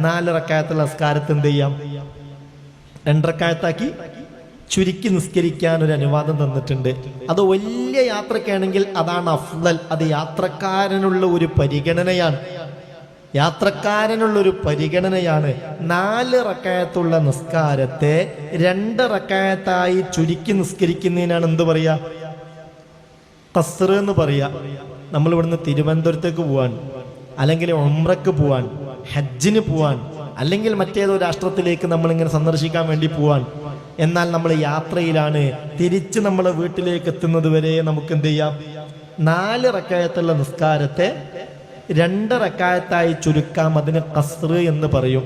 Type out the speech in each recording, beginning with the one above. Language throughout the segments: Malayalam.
4 റക്അത്തുള്ള നിസ്കാരത്തെ എന്ത് ചെയ്യാം, 2 റക്അത്താക്കി ചുരുക്കി നിസ്കരിക്കാൻ ഒരു അനുവാദം തന്നിട്ടുണ്ട്. അത് വലിയ യാത്രക്കാണെങ്കിൽ അതാണ് അഫ്ളൽ. അത് യാത്രക്കാരനുള്ള ഒരു പരിഗണനയാണ്. 4 റക്അത്തുള്ള നിസ്കാരത്തെ 2 റക്അത്തായി ചുരുക്കി നിസ്കരിക്കുന്നതിനാണ് എന്ത് പറയാ, ഖസ്ർ എന്ന് പറയാ. നമ്മൾ ഇവിടുന്ന് തിരുവനന്തപുരത്തേക്ക് പോവാൻ, അല്ലെങ്കിൽ ഉംറക്ക് പോവാൻ, ഹജ്ജിന് പോവാൻ, അല്ലെങ്കിൽ മറ്റേതോ രാഷ്ട്രത്തിലേക്ക് നമ്മളിങ്ങനെ സന്ദർശിക്കാൻ വേണ്ടി പോവാൻ. എന്നാൽ നമ്മൾ യാത്രയിലാണ്. തിരിച്ച് നമ്മളെ വീട്ടിലേക്ക് എത്തുന്നത് വരെ നമുക്ക് എന്ത് ചെയ്യാം, 4 റക്അത്തുള്ള നിസ്കാരത്തെ 2 റക്അത്തായി ചുരുക്കാം. അതിന് ഖസ്ർ എന്ന് പറയും.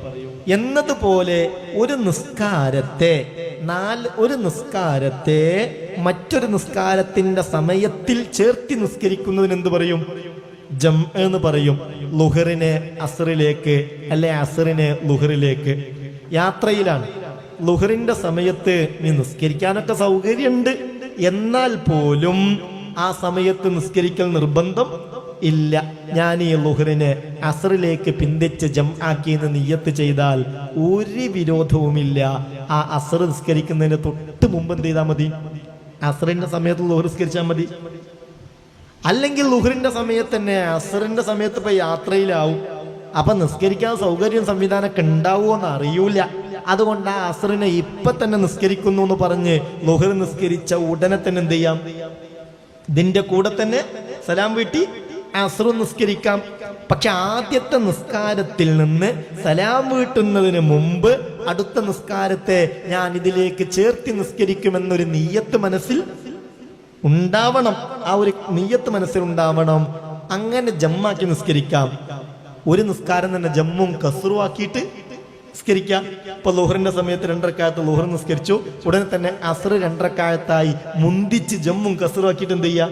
എന്നതുപോലെ ഒരു നിസ്കാരത്തെ മറ്റൊരു നിസ്കാരത്തിന്റെ സമയത്തിൽ ചേർത്തി നിസ്കരിക്കുന്നതിന് എന്ത് പറയും, ജംഅ് എന്ന് പറയും. ളുഹറിനെ അസ്റിലേക്ക്, അല്ലെ അസ്റിനെ ളുഹറിലേക്ക്. യാത്രയിലാണ്, ളുഹറിന്റെ സമയത്ത് നീ നിസ്കരിക്കാനൊക്കെ സൗകര്യമുണ്ട്, എന്നാൽ പോലും ആ സമയത്ത് നിസ്കരിക്കൽ നിർബന്ധം ഇല്ല. ഞാൻ ഈ ളുഹറിനെ അസ്റിലേക്ക് പിന്തിച്ച് ജംആക്കി എന്ന് നിയ്യത്ത് ചെയ്താൽ ഒരു വിരോധവുമില്ല. ആ അസ്ർ നിസ്കരിക്കുന്നതിന് തൊട്ട് മുമ്പ് എന്ത് ചെയ്താൽ മതി, അസ്റിന്റെ സമയത്ത് ളുഹർ നിസ്കരിച്ചാൽ മതി. അല്ലെങ്കിൽ ളുഹറിന്റെ സമയത്ത് തന്നെ അസ്റിന്റെ സമയത്ത് ഇപ്പൊ യാത്രയിലാവും, അപ്പൊ നിസ്കരിക്കാൻ സൗകര്യം സംവിധാനമൊക്കെ ഉണ്ടാവുമോ എന്ന് അറിയൂല. അതുകൊണ്ട് ആ അസ്റിനെ ഇപ്പൊ തന്നെ നിസ്കരിക്കുന്നു എന്ന് പറഞ്ഞ് ളുഹർ നിസ്കരിച്ച ഉടനെ തന്നെ എന്ത് ചെയ്യാം, ഇതിന്റെ കൂടെ തന്നെ സലാം വീട്ടി അസ്ർ നിസ്കരിക്കാം. പക്ഷെ ആദ്യത്തെ നിസ്കാരത്തിൽ നിന്ന് സലാം വീട്ടുന്നതിന് മുമ്പ് അടുത്ത നിസ്കാരത്തെ ഞാൻ ഇതിലേക്ക് ചേർത്തി നിസ്കരിക്കുമെന്നൊരു നിയ്യത്ത് മനസ്സിൽ ഉണ്ടാവണം. ആ ഒരു നിയ്യത്ത് മനസ്സിലുണ്ടാവണം. അങ്ങനെ ജമ്മാക്കി നിസ്കരിക്കാം. ഒരു നിസ്കാരം തന്നെ ജമ്മും കസ്റും ആക്കിയിട്ട് നിസ്കരിക്കാം. ഇപ്പൊ ളുഹറിന്റെ സമയത്ത് 2 റക്അത്ത് ളുഹർ നിസ്കരിച്ചു, ഉടനെ തന്നെ അസ്ർ 2 റക്അത്തായി മുന്തിച്ച് ജമ്മും കസ്റും ആക്കിയിട്ട് എന്ത് ചെയ്യാം,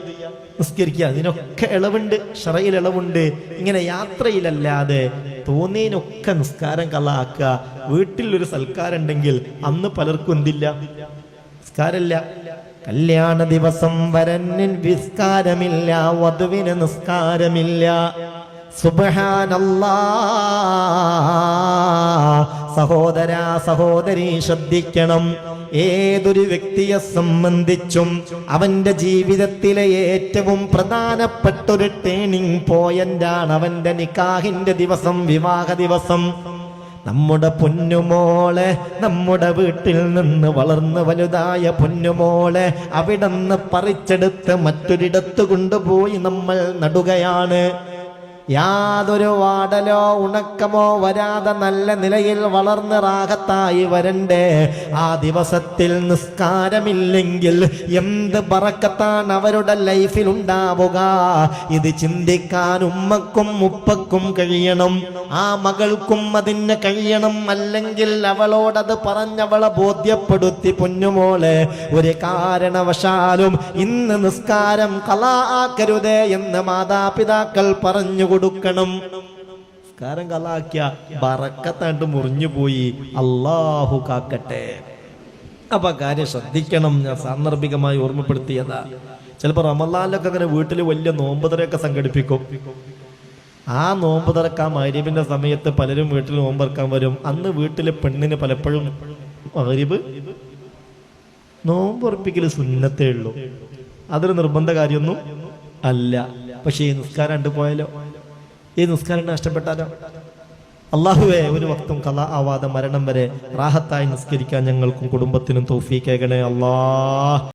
നിസ്കരിക്കുക. അതിനൊക്കെ ഇളവുണ്ട്, ശറയിൽ ഇളവുണ്ട്. ഇങ്ങനെ യാത്രയിലല്ലാതെ തോന്നിയതിനൊക്കെ നിസ്കാരം കളാക്കുക. വീട്ടിലൊരു സൽക്കാരം ഉണ്ടെങ്കിൽ അന്ന് പലർക്കും എന്തില്ല, നിസ്കാരമില്ല. കല്യാണ ദിവസം വരനിൽ നിസ്കാരമില്ല, വധുവിന് നിസ്കാരമില്ല. സുബ്ഹാനല്ലാഹ്. സഹോദരാ സഹോദരി ശ്രദ്ധിക്കണം. ഏതൊരു വ്യക്തിയെ സംബന്ധിച്ചും അവന്റെ ജീവിതത്തിലെ ഏറ്റവും പ്രധാനപ്പെട്ട ഒരു ടേണിംഗ് പോയിന്റാണ് അവന്റെ നിക്കാഹിന്റെ ദിവസം, വിവാഹ ദിവസം. നമ്മുടെ പൊന്നുമോളെ, നമ്മുടെ വീട്ടിൽ നിന്ന് വളർന്ന് വലുതായ പൊന്നുമോളെ അവിടുന്ന് പറിച്ചെടുത്ത് മറ്റൊരിടത്ത് കൊണ്ടുപോയി നമ്മൾ നടുകയാണ്. യാതൊരു വാടലോ ഉണക്കമോ വരാതെ നല്ല നിലയിൽ വളർന്ന് റാഹത്തായി വരണ്ടേ. ആ ദിവസത്തിൽ നിസ്കാരമില്ലെങ്കിൽ എന്ത് ബറക്കത്താണ് അവരുടെ ലൈഫിൽ ഉണ്ടാവുക. ഇത് ചിന്തിക്കാൻ ഉമ്മക്കും ഉപ്പക്കും കഴിയണം, ആ മകൾക്കും അതിന് കഴിയണം. അല്ലെങ്കിൽ അവളോടത് പറഞ്ഞവളെ ബോധ്യപ്പെടുത്തി, പൊന്നുമോളെ ഒരു കാരണവശാലും ഇന്ന് നിസ്കാരം ഖളാ ആക്കരുതേ എന്ന് മാതാപിതാക്കൾ പറഞ്ഞു കൊടുക്കണം. നിസ്കാരം ഖളാക്കിയ ബറക്കത്താണ്ട് മുറിഞ്ഞു പോയി. അല്ലാഹു കാക്കട്ടെ. അപ്പൊ കാര്യം ശ്രദ്ധിക്കണം. ഞാൻ സാന്ദർഭികമായി ഓർമ്മപ്പെടുത്തിയതാ. ചിലപ്പോൾ റമളാനിലൊക്കെ അങ്ങനെ വീട്ടിൽ വലിയ നോമ്പുതറയൊക്കെ സംഘടിപ്പിക്കും. ആ നോമ്പ് തുറക്കാൻ മഗ്‌രിബിന്റെ സമയത്ത് പലരും വീട്ടിൽ നോമ്പറക്കാൻ വരും. അന്ന് വീട്ടിലെ പെണ്ണിന് പലപ്പോഴും മഗ്‌രിബ് നോമ്പുറപ്പിക്കൽ സുന്നത്തേ ഉള്ളൂ, അതൊരു നിർബന്ധ കാര്യമൊന്നും അല്ല. പക്ഷെ ഈ നിസ്കാരം കണ്ടുപോയാലോ, ഈ നിസ്കാരം നഷ്ടപ്പെട്ടാലോ? അല്ലാഹുവേ, ഒരു വക്തും ഖളാ ആവാതെ മരണം വരെ റാഹത്തായി നിസ്കരിക്കാൻ ഞങ്ങൾക്കും കുടുംബത്തിനും തൗഫീഖ് ഏകണേ അല്ലാഹ്.